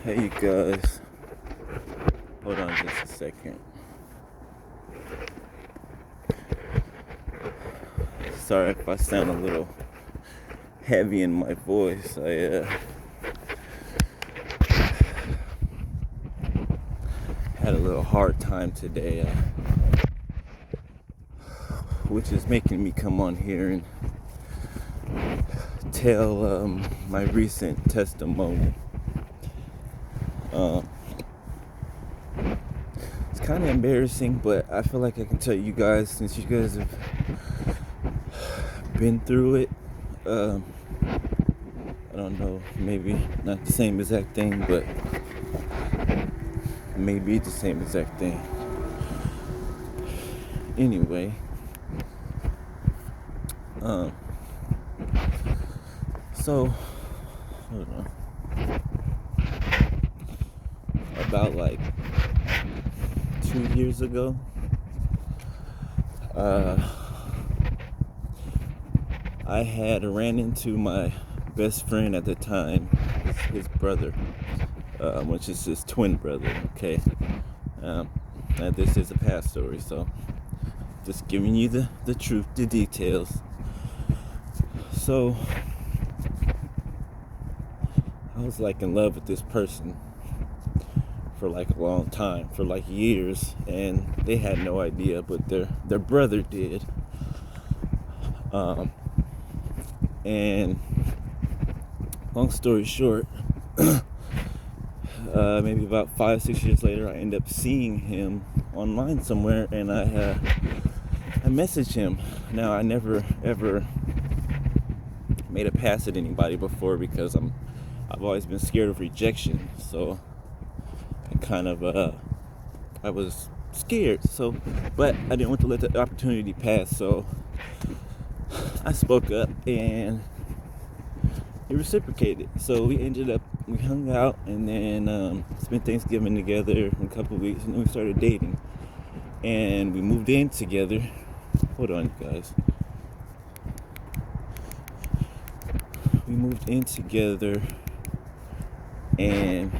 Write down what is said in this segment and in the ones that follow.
Hey you guys, hold on just a second. Sorry if I sound a little heavy in my voice. I had a little hard time today, which is making me come on here and tell my recent testimony. It's kind of embarrassing, but I feel like I can tell you guys, since you guys have been through it. I don't know, maybe not the same exact thing, but maybe the same exact thing. Anyway, so hold on. About like 2 years ago, I had ran into my best friend at the time, his brother, which is his twin brother, okay? This is a past story, so just giving you the truth, the details. So, I was like in love with this person for like a long time, for like years, and they had no idea, but their brother did. And long story short, maybe about 5-6 years later, I end up seeing him online somewhere, and I messaged him. Now, I never ever made a pass at anybody before because I've always been scared of rejection, so I was scared. So, but I didn't want to let the opportunity pass, so I spoke up and he reciprocated. So we hung out, and then spent Thanksgiving together in a couple of weeks, and then we started dating, and we moved in together. Hold on, you guys. We moved in together, and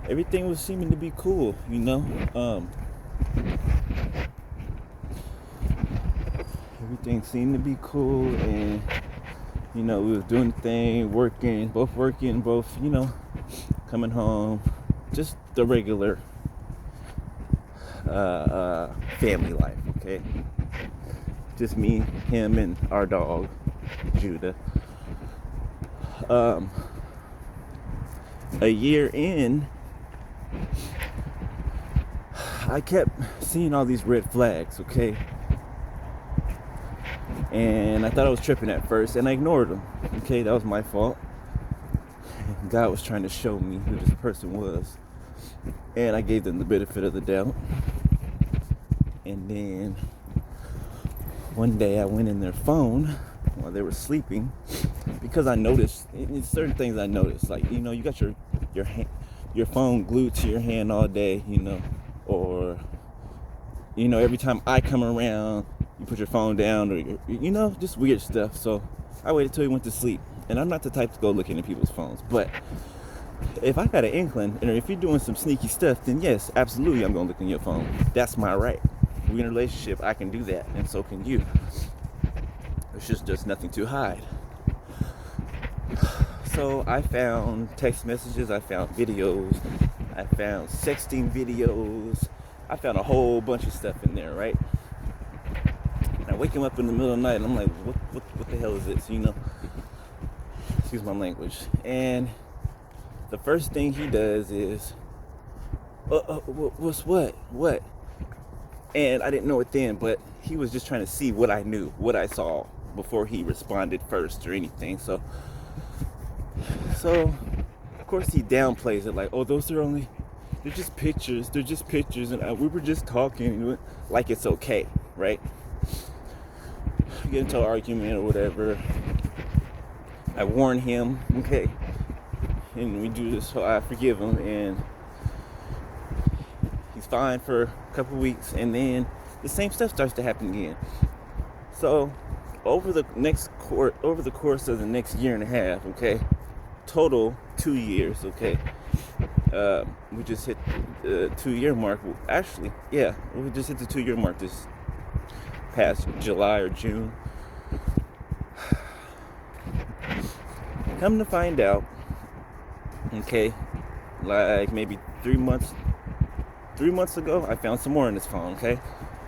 everything was seeming to be cool, you know. Everything seemed to be cool, and we was doing the thing, both working, coming home, just the regular family life, okay? Just me, him, and our dog, Judah. A year in, I kept seeing all these red flags, okay? And I thought I was tripping at first, and I ignored them. Okay, that was my fault. God was trying to show me who this person was, and I gave them the benefit of the doubt. And then one day I went in their phone while they were sleeping, because I noticed certain things. I noticed, like, you got your phone glued to your hand all day, or every time I come around, you put your phone down, or just weird stuff. So I waited till he went to sleep, and I'm not the type to go looking at people's phones, but if I got an inkling, and if you're doing some sneaky stuff, then yes, absolutely, I'm gonna look in your phone. That's my right. We're in a relationship, I can do that, and so can you. It's just nothing to hide. So I found text messages, I found videos, I found sexting videos, I found a whole bunch of stuff in there, right? And I wake him up in the middle of the night, and I'm like, what the hell is this, Excuse my language. And the first thing he does is, what's what? And I didn't know it then, but he was just trying to see what I knew, what I saw, before he responded first or anything. So of course he downplays it, like, they're just pictures, and we were just talking, like it's okay, right? We get into an argument or whatever. I warn him, okay, and we do this, so I forgive him, and he's fine for a couple weeks, and then the same stuff starts to happen again. So over the course of the next year and a half, okay, total 2 years, okay. We just hit the 2-year mark. Actually, yeah, we just hit the 2-year mark this past July or June. Come to find out, okay, like maybe 3 months ago, I found some more in his phone, okay?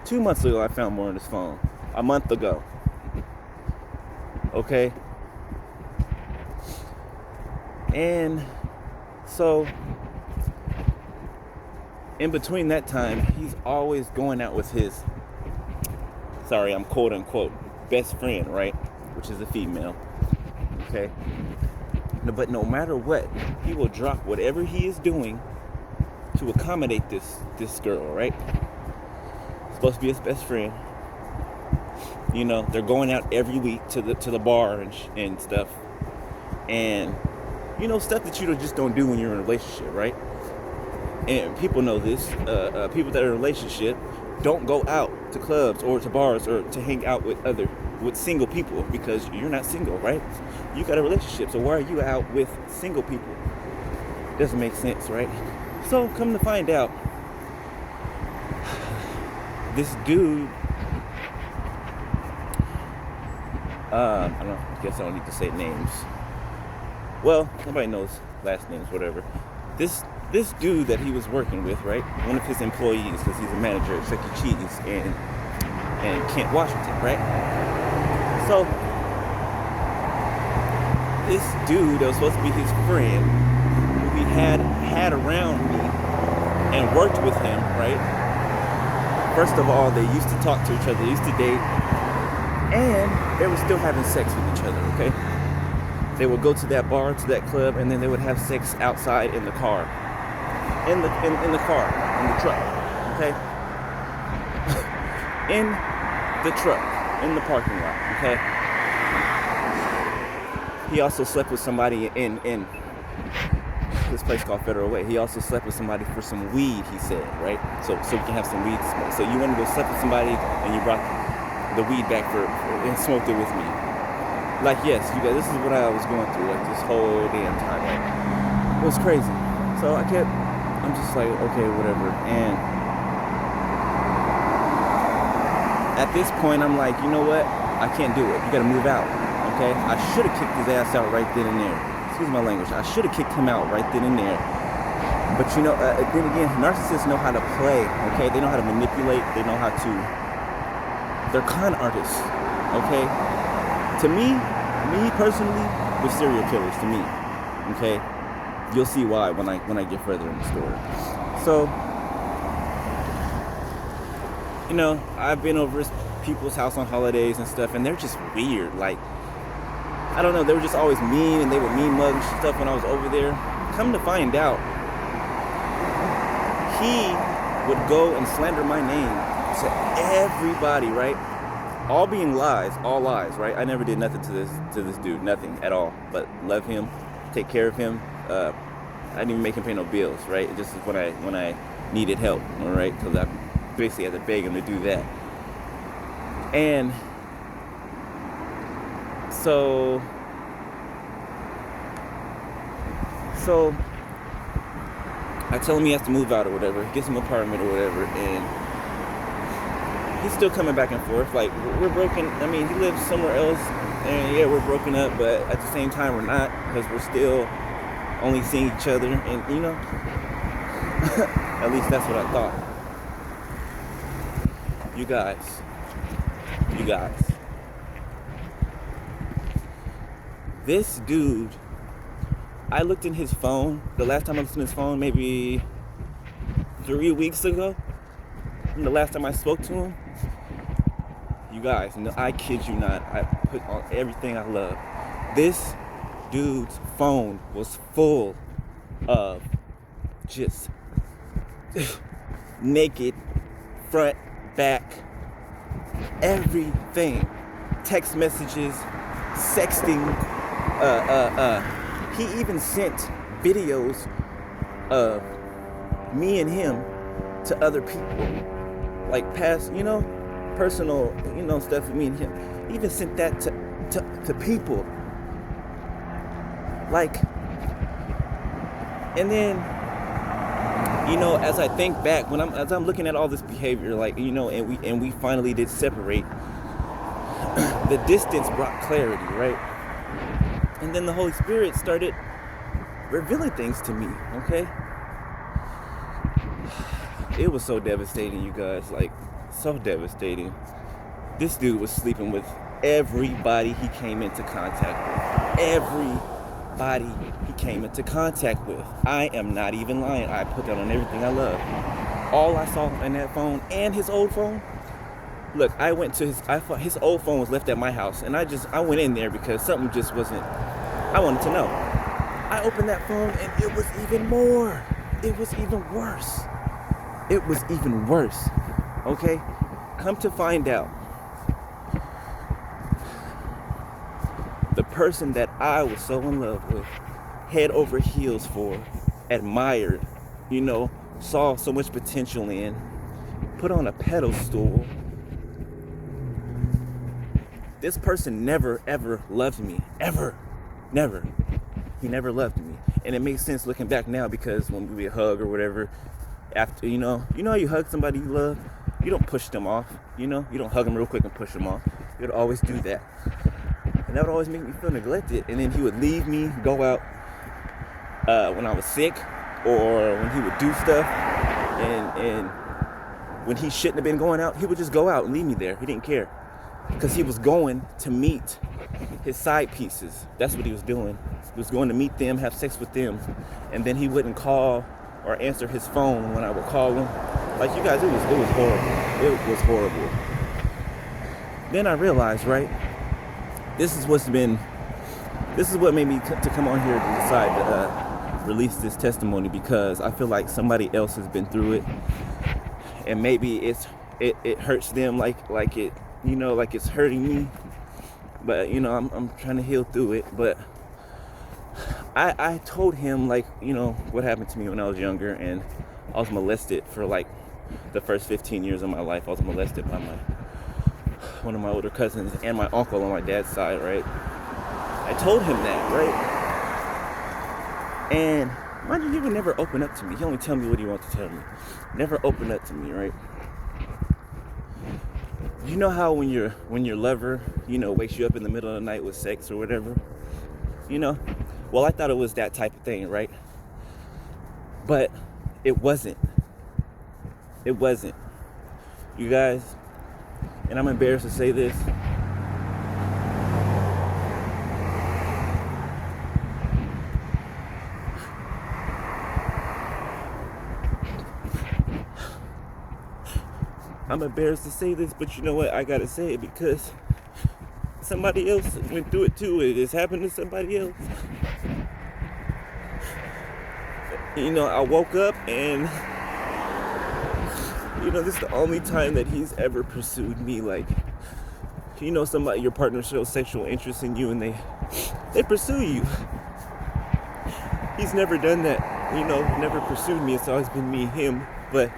2 months ago, I found more in his phone. A month ago, okay? And so, in between that time, he's always going out with his, I'm quote unquote, best friend, right? Which is a female, okay? But no matter what, he will drop whatever he is doing to accommodate this girl, right? Supposed to be his best friend. You know, they're going out every week to the bar and stuff, and you know, stuff that you just don't do when you're in a relationship, right? And people know this. People that are in a relationship don't go out to clubs or to bars or to hang out with single people, because you're not single, right? You got a relationship, so why are you out with single people? Doesn't make sense, right? So come to find out, this dude, I guess I don't need to say names. Well, nobody knows last names, whatever. This dude that he was working with, right? One of his employees, because he's a manager at Chuck E. Cheese in Kent, Washington, right? So this dude that was supposed to be his friend, who he had around me and worked with him, right? First of all, they used to talk to each other, they used to date, and they were still having sex with each other, okay? They would go to that bar, to that club, and then they would have sex outside in the car. In the truck, okay? In the truck, in the parking lot, okay? He also slept with somebody in this place called Federal Way. He also slept with somebody for some weed, he said, right? So we can have some weed to smoke. So you want to go sleep with somebody and you brought the weed back and smoked it with me. Like, yes, you guys, this is what I was going through, like, this whole damn time, right? It was crazy. So I'm just like, okay, whatever. And at this point, I'm like, you know what? I can't do it. You gotta move out, okay? I should have kicked his ass out right then and there. Excuse my language. I should have kicked him out right then and there. But you know, then again, narcissists know how to play, okay? They know how to manipulate. They know how to, they're con artists, okay? To me personally, they're serial killers to me, okay? You'll see why when I get further in the story. So, you know, I've been over people's house on holidays and stuff, and they're just weird. Like, I don't know, they were just always mean, and they would mean mug and stuff when I was over there. Come to find out, he would go and slander my name to everybody, right? All being lies, all lies, right? I never did nothing to this dude, nothing at all, but love him, take care of him. I didn't even make him pay no bills, right? It just when I needed help, all right? Because I basically had to beg him to do that. And so I tell him he has to move out or whatever. He gets him an apartment or whatever, and he's still coming back and forth. Like, we're broken. I mean, he lives somewhere else, and yeah, we're broken up, but at the same time, we're not, because we're still only seeing each other, and you know, at least that's what I thought. You guys, this dude, I looked in his phone, the last time I looked in his phone, maybe 3 weeks ago, and the last time I spoke to him, you guys, and I kid you not, I put on everything I love. This dude's phone was full of just naked, front, back, everything. Text messages, sexting. He even sent videos of me and him to other people, like past, you know, personal, stuff with me and him. He even sent that to people. Like, and then, as I think back, as I'm looking at all this behavior, like, and we finally did separate, the distance brought clarity, right? And then the Holy Spirit started revealing things to me, okay? It was so devastating, you guys, like, so devastating. This dude was sleeping with everybody he came into contact with. Everybody he came into contact with. I am not even lying. I put that on everything I love. All I saw in that phone and his old phone, look, I went to his old phone was left at my house, and I went in there because something just wasn't, I wanted to know. I opened that phone and it was even more. It was even worse. It was even worse. Okay? Come to find out, the person that I was so in love with, head over heels for, admired, saw so much potential in, put on a pedestal. This person never, ever loved me. Ever. Never. He never loved me. And it makes sense looking back now, because when we hug or whatever, after, you know how you hug somebody you love? You don't push them off, you don't hug them real quick and push them off. You would always do that. And that would always make me feel neglected. And then he would leave me, go out when I was sick, or when he would do stuff. And when he shouldn't have been going out, he would just go out and leave me there. He didn't care. Because he was going to meet his side pieces. That's what he was doing. He was going to meet them, have sex with them. And then he wouldn't call or answer his phone when I would call him. Like, you guys, it was horrible. It was horrible. Then I realized, right, this is what made me to come on here to decide to release this testimony, because I feel like somebody else has been through it, and maybe it hurts them like it, like it's hurting me. But I'm trying to heal through it. But I told him, like, what happened to me when I was younger, and I was molested for like the first 15 years of my life. I was molested by one of my older cousins and my uncle on my dad's side, right? I told him that, right? And mind you, he would never open up to me. He only tell me what he wants to tell me. Never open up to me, right? You know how when your lover, wakes you up in the middle of the night with sex or whatever? Well, I thought it was that type of thing, right? But it wasn't. It wasn't. You guys, and I'm embarrassed to say this, but you know what? I gotta say it because somebody else went through it too. It has happened to somebody else. I woke up and, this is the only time that he's ever pursued me. Like, your partner shows sexual interest in you and they pursue you. He's never done that, never pursued me. It's always been me, him, but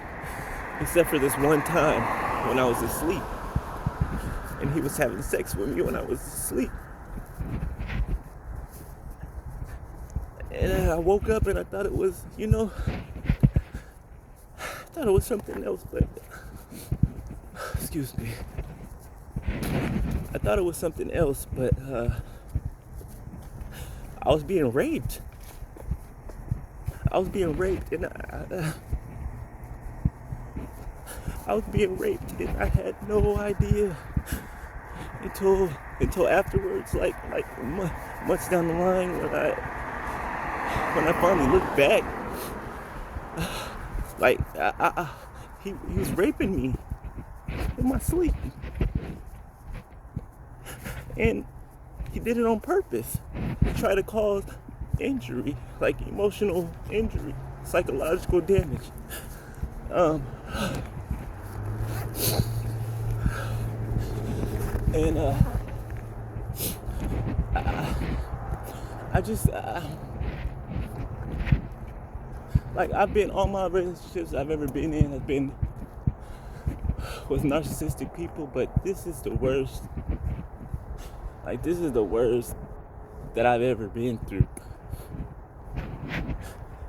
except for this one time when I was asleep and he was having sex with me when I was asleep. And I woke up and I thought it was, something else, but excuse me. I thought it was something else, but I was being raped. And I was being raped, and I had no idea until afterwards, like months down the line, when I finally looked back. Like, he was raping me in my sleep, and he did it on purpose to try to cause injury, like emotional injury, psychological damage. And I just like, I've been, all my relationships I've ever been in have been with narcissistic people, but this is the worst. Like, this is the worst that I've ever been through.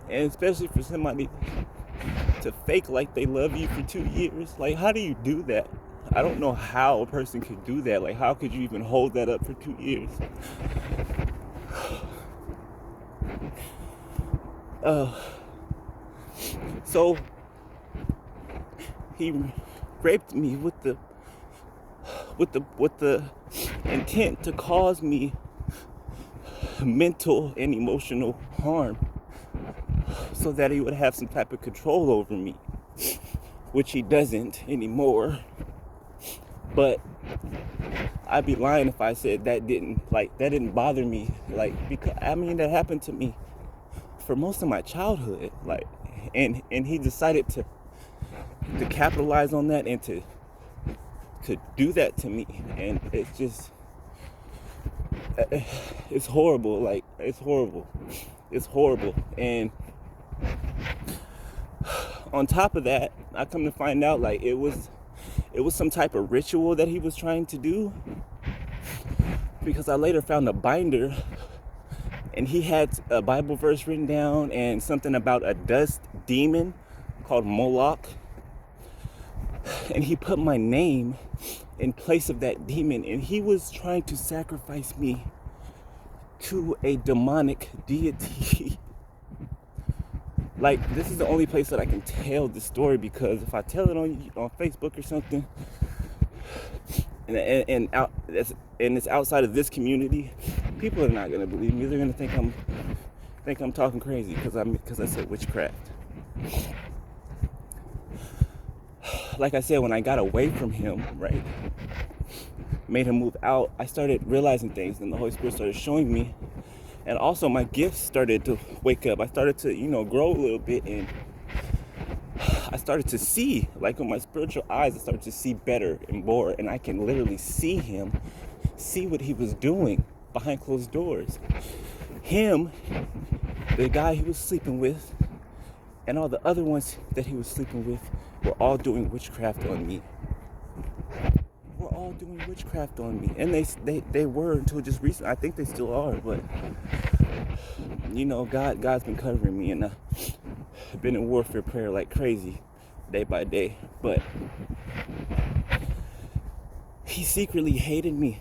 And especially for somebody to fake like they love you for 2 years. Like, how do you do that? I don't know how a person could do that. Like, how could you even hold that up for 2 years? So he raped me with the intent to cause me mental and emotional harm, so that he would have some type of control over me, which he doesn't anymore. But I'd be lying if I said that didn't bother me. Like, because that happened to me for most of my childhood. Like, and he decided to capitalize on that and to do that to me. And it's just, it's horrible. Like, it's horrible. And on top of that, I come to find out, like, it was some type of ritual that he was trying to do, because I later found a binder and he had a Bible verse written down and something about a dust demon called Moloch, and he put my name in place of that demon, and he was trying to sacrifice me to a demonic deity. Like, this is the only place that I can tell this story, because if I tell it on Facebook or something, and it's outside of this community, people are not gonna believe me. They're gonna think I'm talking crazy because I said witchcraft. Like I said, when I got away from him, right, made him move out, I started realizing things, and the Holy Spirit started showing me. And also my gifts started to wake up. I started to, grow a little bit, and I started to see, like, with my spiritual eyes, I started to see better and more. And I can literally see him, see what he was doing behind closed doors. Him, the guy he was sleeping with, and all the other ones that he was sleeping with were all doing witchcraft on me. Doing witchcraft on me, and they were until just recently. I think they still are, but God's been covering me, and I've been in warfare prayer like crazy, day by day. But he secretly hated me.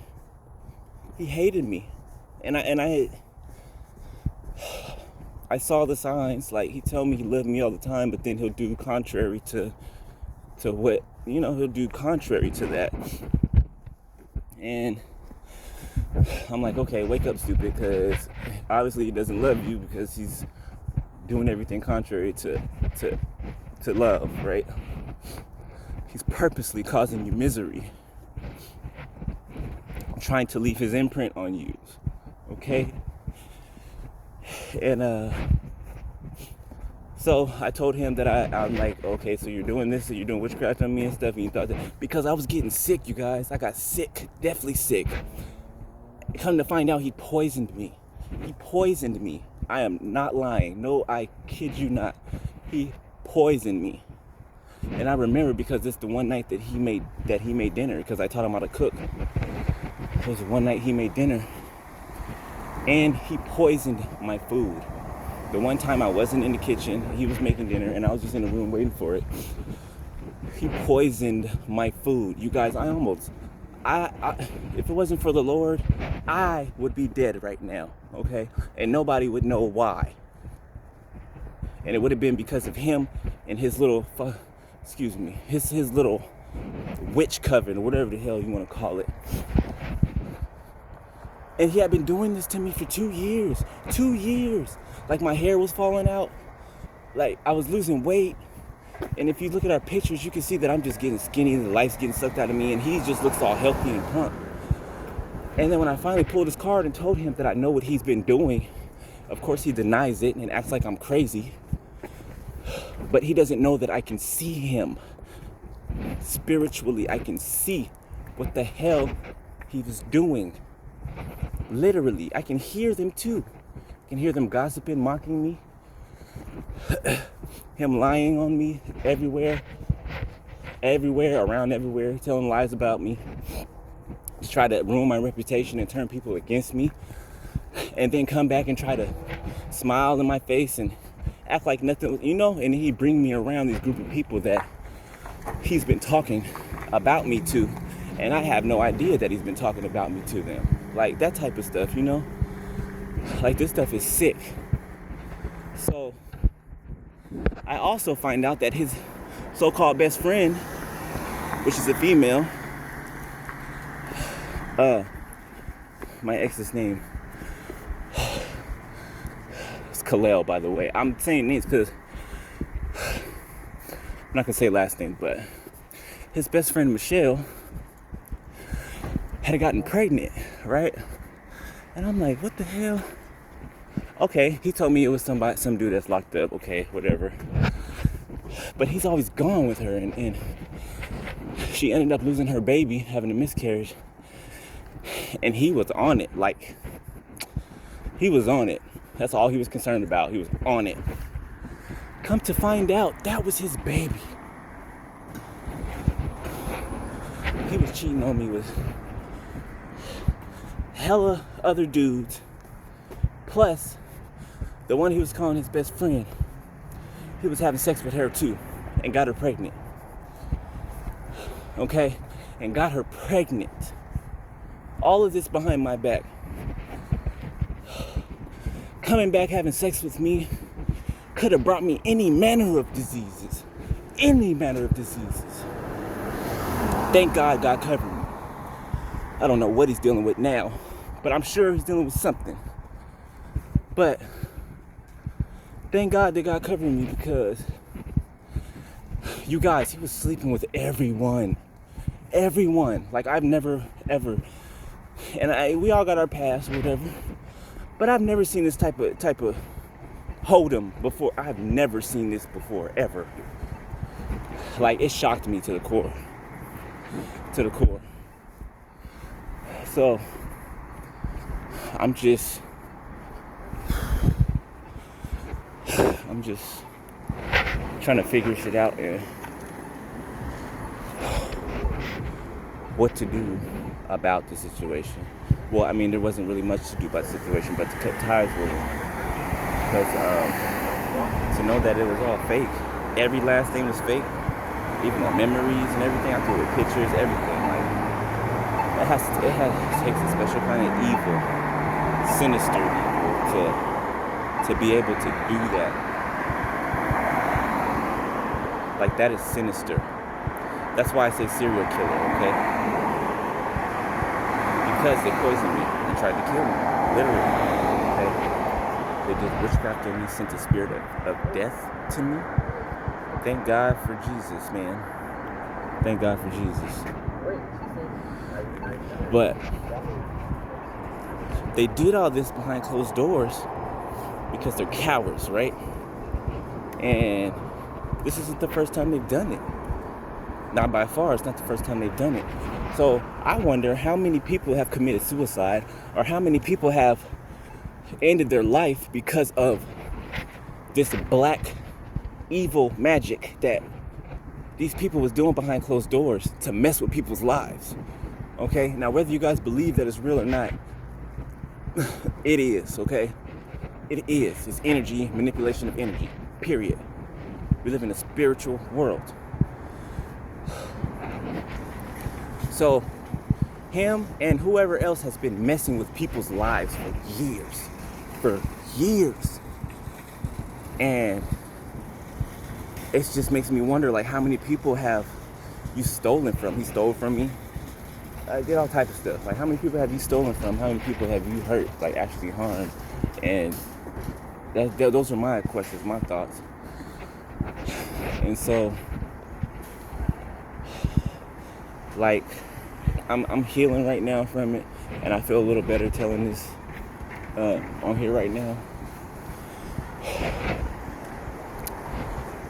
He hated me, and I saw the signs. Like, he tell me he loved me all the time, but then he'll do contrary to what he'll do contrary to that. And I'm like, okay, wake up, stupid, because obviously he doesn't love you, because he's doing everything contrary to love, right? He's purposely causing you misery, trying to leave his imprint on you, okay? And so I told him that I'm like, okay, so you're doing this, so you're doing witchcraft on me and stuff, and you thought that, because I was getting sick, you guys. I got sick, definitely sick. Come to find out, he poisoned me. I am not lying. No, I kid you not. He poisoned me. And I remember, because it's the one night that he made dinner, because I taught him how to cook. It was one night he made dinner, and he poisoned my food. The one time I wasn't in the kitchen, he was making dinner, and I was just in the room waiting for it. He poisoned my food. You guys, if it wasn't for the Lord, I would be dead right now, okay? And nobody would know why. And it would have been because of him and his little, his little witch coven, or whatever the hell you want to call it. And he had been doing this to me for 2 years. 2 years. Like, my hair was falling out. Like, I was losing weight. And if you look at our pictures, you can see that I'm just getting skinny. The life's getting sucked out of me. And he just looks all healthy and plump. And then when I finally pulled his card and told him that I know what he's been doing, of course he denies it and acts like I'm crazy. But he doesn't know that I can see him. Spiritually, I can see what the hell he was doing. Literally, I can hear them too. I can hear them gossiping, mocking me. Him lying on me everywhere. everywhere, around everywhere, telling lies about me, to try to ruin my reputation and turn people against me, and then come back and try to smile in my face and act like nothing, and he'd bring me around these group of people that he's been talking about me to, and I have no idea that he's been talking about me to them. Like, that type of stuff, Like, this stuff is sick. So, I also find out that his so-called best friend, which is a female, my ex's name, it's Kalel, by the way. I'm saying names because I'm not gonna say last name, but his best friend Michelle had gotten pregnant, right? And I'm like, what the hell? Okay, he told me it was some dude that's locked up. Okay, whatever. But he's always gone with her, and she ended up losing her baby, having a miscarriage. And he was on it. Like, he was on it. That's all he was concerned about. He was on it. Come to find out, that was his baby. He was cheating on me with hella other dudes. Plus, the one he was calling his best friend, he was having sex with her too, and got her pregnant. Okay? And got her pregnant. All of this behind my back. Coming back having sex with me could have brought me any manner of diseases. Any manner of diseases. Thank God God covered me. I don't know what he's dealing with now, but I'm sure he's dealing with something. But thank God that God covered me, because you guys, he was sleeping with everyone. Everyone. Like, I've never, ever, and we all got our past or whatever, but I've never seen this type of hold'em before. I've never seen this before, ever. Like, it shocked me to the core. To the core. So, I'm just trying to figure shit out and what to do about the situation. Well, I mean, there wasn't really much to do about the situation, but to cut ties with him. Because to know that it was all fake. Every last thing was fake. Even the memories and everything. I threw with pictures, everything. Like, it takes a special kind of evil, sinister evil to be able to do that. Like, that is sinister. That's why I say serial killer, okay? Because they poisoned me and tried to kill me, literally, okay? They did witchcraft on me, sent a spirit of death to me. Thank God for Jesus, man. Thank God for Jesus. But they did all this behind closed doors because they're cowards, right? And this isn't the first time they've done it. Not by far, it's not the first time they've done it. So I wonder how many people have committed suicide, or how many people have ended their life because of this black evil magic that these people was doing behind closed doors to mess with people's lives. Okay? Now, whether you guys believe that it's real or not, it is, okay? It is. It's energy, manipulation of energy, period. We live in a spiritual world. So, him and whoever else has been messing with people's lives for years. And it just makes me wonder, like, how many people have you stolen from? He stole from me. I did all types of stuff. Like, how many people have you stolen from? How many people have you hurt, like, actually harmed? And those are my questions, my thoughts. And so, like, I'm healing right now from it, and I feel a little better telling this on here right now.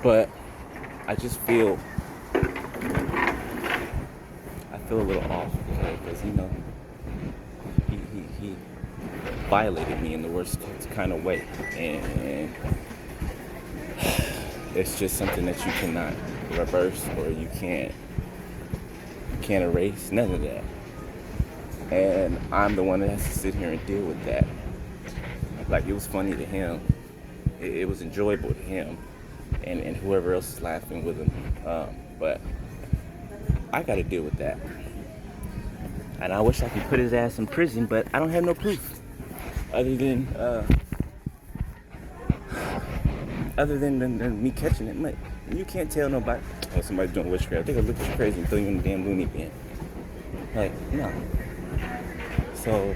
But I just feel a little off, because he violated me in the worst kind of way, and it's just something that you cannot reverse, or you can't can't erase, none of that. And I'm the one that has to sit here and deal with that. Like, it was funny to him. It was enjoyable to him. And whoever else is laughing with him. But I got to deal with that. And I wish I could put his ass in prison, but I don't have no proof. Other than me catching it. Like, you can't tell nobody, oh, somebody's doing witchcraft. They're gonna look at you crazy and throw you in the damn loony bin. Like, no. So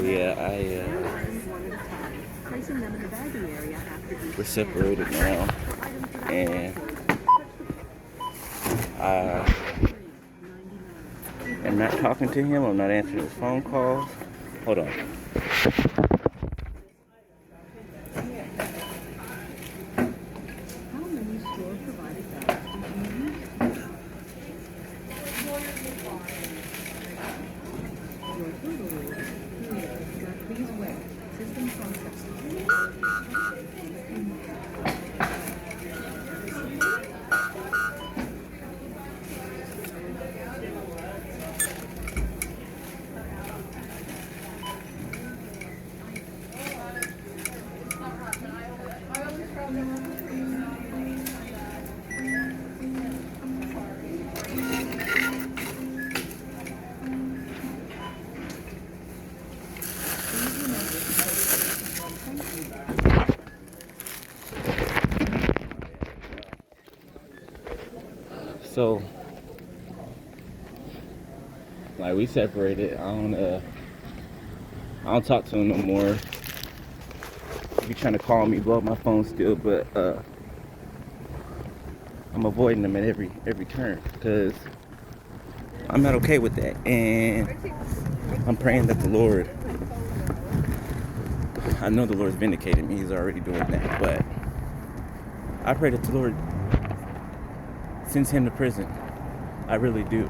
yeah, we're separated now, and I am not talking to him. I'm not answering his phone calls. Hold on. So, like, we separated. I don't talk to him no more. He be trying to call me, blow up my phone still, but I'm avoiding him at every turn because I'm not okay with that. And I'm praying that the Lord, I know the Lord's vindicated me. He's already doing that, but I pray that the Lord sends him to prison. I really do.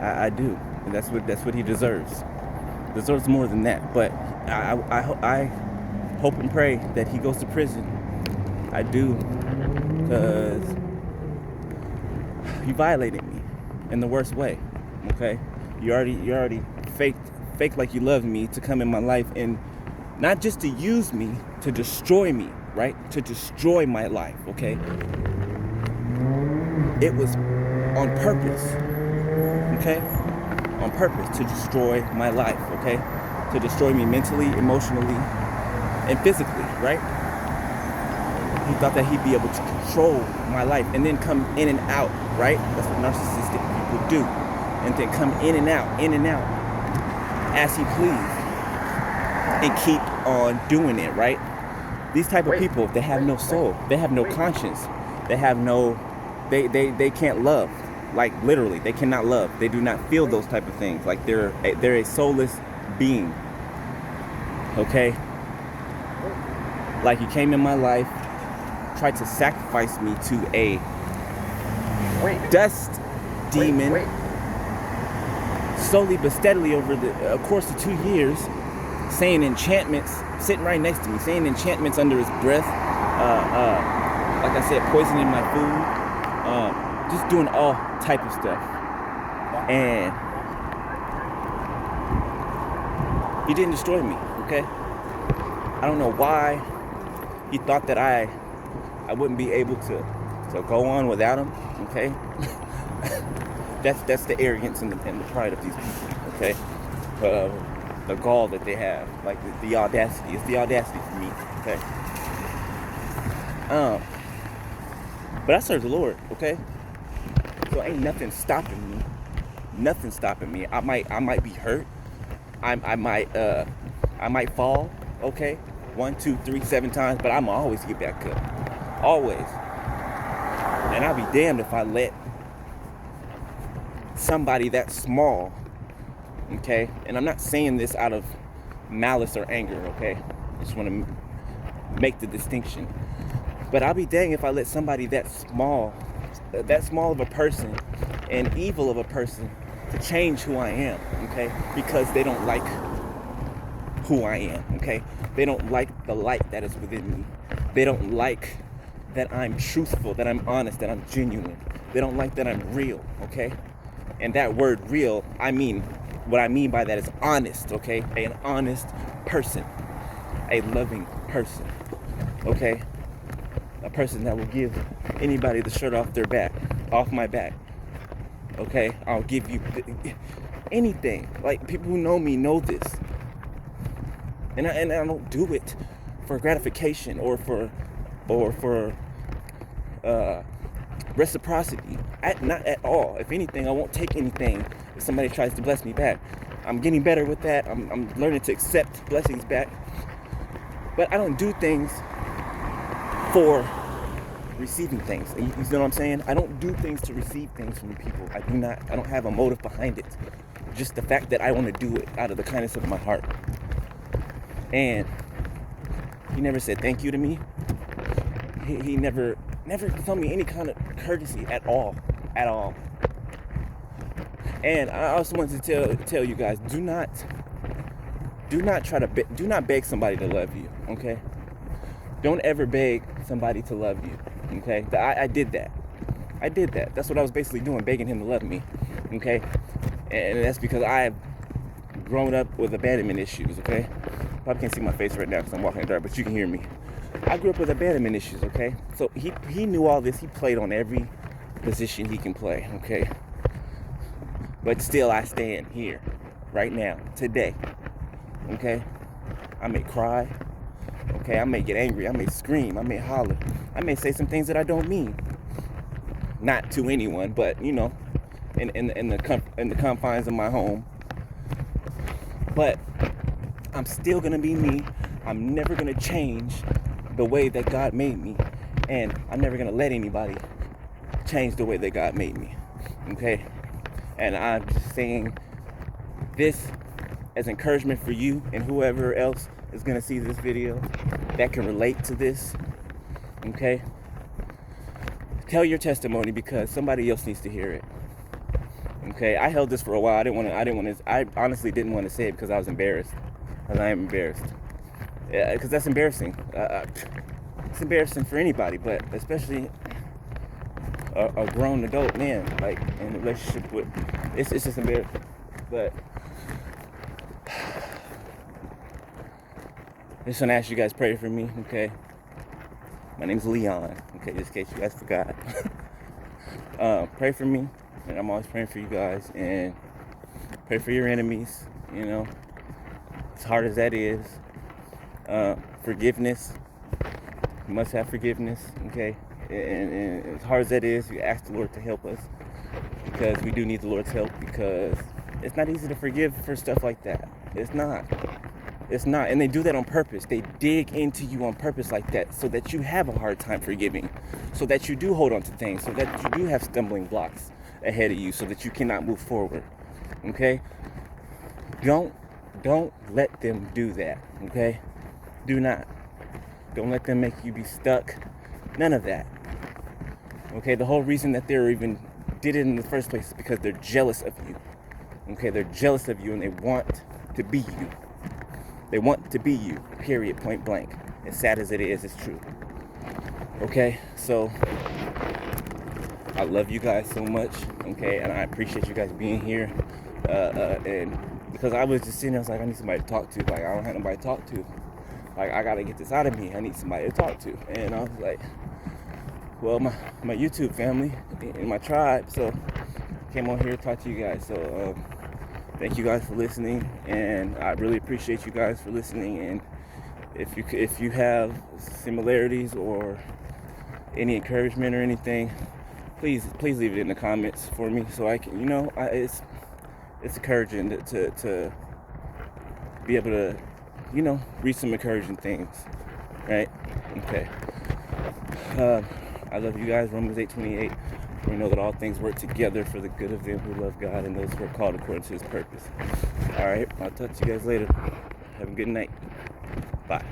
I do, and that's what he deserves. Deserves more than that. But I hope and pray that he goes to prison. I do, because he violated me in the worst way. Okay, you already faked like you loved me to come in my life, and not just to use me, to destroy me, right? To destroy my life. Okay. It was on purpose, okay? On purpose to destroy my life, okay? To destroy me mentally, emotionally, and physically, right? He thought that he'd be able to control my life and then come in and out, right? That's what narcissistic people do. And then come in and out, as he please. And keep on doing it, right? These type of people, they have no soul. They have no conscience. They have no... They can't love. Like, literally, they cannot love. They do not feel those type of things. Like, they're a soulless being. Okay? Like, he came in my life, tried to sacrifice me to a dust demon. Slowly but steadily over the course of 2 years, saying enchantments, sitting right next to me, saying enchantments under his breath. Like I said, poisoning my food. Just doing all type of stuff. And he didn't destroy me, okay? I don't know why he thought that I wouldn't be able to go on without him, okay? That's the arrogance and the pride of these people, okay? The gall that they have, like the audacity. It's the audacity for me, okay? But I serve the Lord, okay? So ain't nothing stopping me. Nothing stopping me. I might be hurt. I might fall, okay? 1, 2, 3, 7 times, but I'ma always get back up. Always. And I'll be damned if I let somebody that small, okay? And I'm not saying this out of malice or anger, okay? I just want to make the distinction. But I'll be dang if I let somebody that small of a person and evil of a person to change who I am, okay? Because they don't like who I am, okay? They don't like the light that is within me. They don't like that I'm truthful, that I'm honest, that I'm genuine. They don't like that I'm real, okay? And that word real, what I mean by that is honest, okay? An honest person, a loving person, okay? A person that will give anybody the shirt off my back, okay? I'll give you anything. Like, people who know me know this. And I don't do it for gratification or for reciprocity. Not at all. If anything, I won't take anything if somebody tries to bless me back. I'm getting better with that. I'm learning to accept blessings back. But I don't do things for receiving things. You know what I'm saying? I don't do things to receive things from people. I don't have a motive behind it. Just the fact that I want to do it out of the kindness of my heart. And he never said thank you to me. He never told me any kind of courtesy at all. And I also wanted to tell you guys, do not beg somebody to love you, okay? Don't ever beg somebody to love you, okay? I did that. That's what I was basically doing, begging him to love me, okay? And that's because I've grown up with abandonment issues, okay? Probably can't see my face right now because I'm walking in the dark, but you can hear me. I grew up with abandonment issues, okay? So he knew all this. He played on every position he can play, okay? But still, I stand here right now, today, okay? I may cry, okay? I may get angry. I may scream. I may holler. I may say some things that I don't mean. Not to anyone, but, you know, in the confines of my home. But I'm still going to be me. I'm never going to change the way that God made me. And I'm never going to let anybody change the way that God made me. Okay? And I'm just saying this as encouragement for you and whoever else is going to see this video that can relate to this. Okay? Tell your testimony because somebody else needs to hear it. Okay? I held this for a while. I honestly didn't want to say it because I was embarrassed. Because I am embarrassed. Because that's embarrassing. It's embarrassing for anybody, but especially a grown adult man, like in a relationship with. It's just embarrassing. But I just want to ask you guys, pray for me, okay? My name's Leon, okay, just in case you guys forgot. Pray for me, and I'm always praying for you guys, and pray for your enemies, you know, as hard as that is. Forgiveness, you must have forgiveness, okay? And as hard as that is, you ask the Lord to help us, because we do need the Lord's help, because it's not easy to forgive for stuff like that. It's not, and they do that on purpose. They dig into you on purpose like that, so that you have a hard time forgiving, so that you do hold on to things, so that you do have stumbling blocks ahead of you, so that you cannot move forward, okay? Don't let them do that, okay? Do not. Don't let them make you be stuck. None of that. Okay, the whole reason that they're even did it in the first place is because they're jealous of you. Okay, they're jealous of you and they want to be you. They want to be you, period, point blank. As sad as it is, it's true. Okay, so I love you guys so much, okay, and I appreciate you guys being here. And because I was just sitting there, I was like, I need somebody to talk to. Like, I don't have nobody to talk to. Like, I gotta get this out of me. I need somebody to talk to. And I was like, well, my YouTube family and my tribe, so I came on here to talk to you guys. So thank you guys for listening, and I really appreciate you guys for listening. And if you have similarities or any encouragement or anything, please leave it in the comments for me, so I can, you know, it's encouraging to be able to, you know, read some encouraging things, right? Okay. I love you guys. Romans 8:28. We know that all things work together for the good of them who love God and those who are called according to His purpose. All right. I'll talk to you guys later. Have a good night. Bye.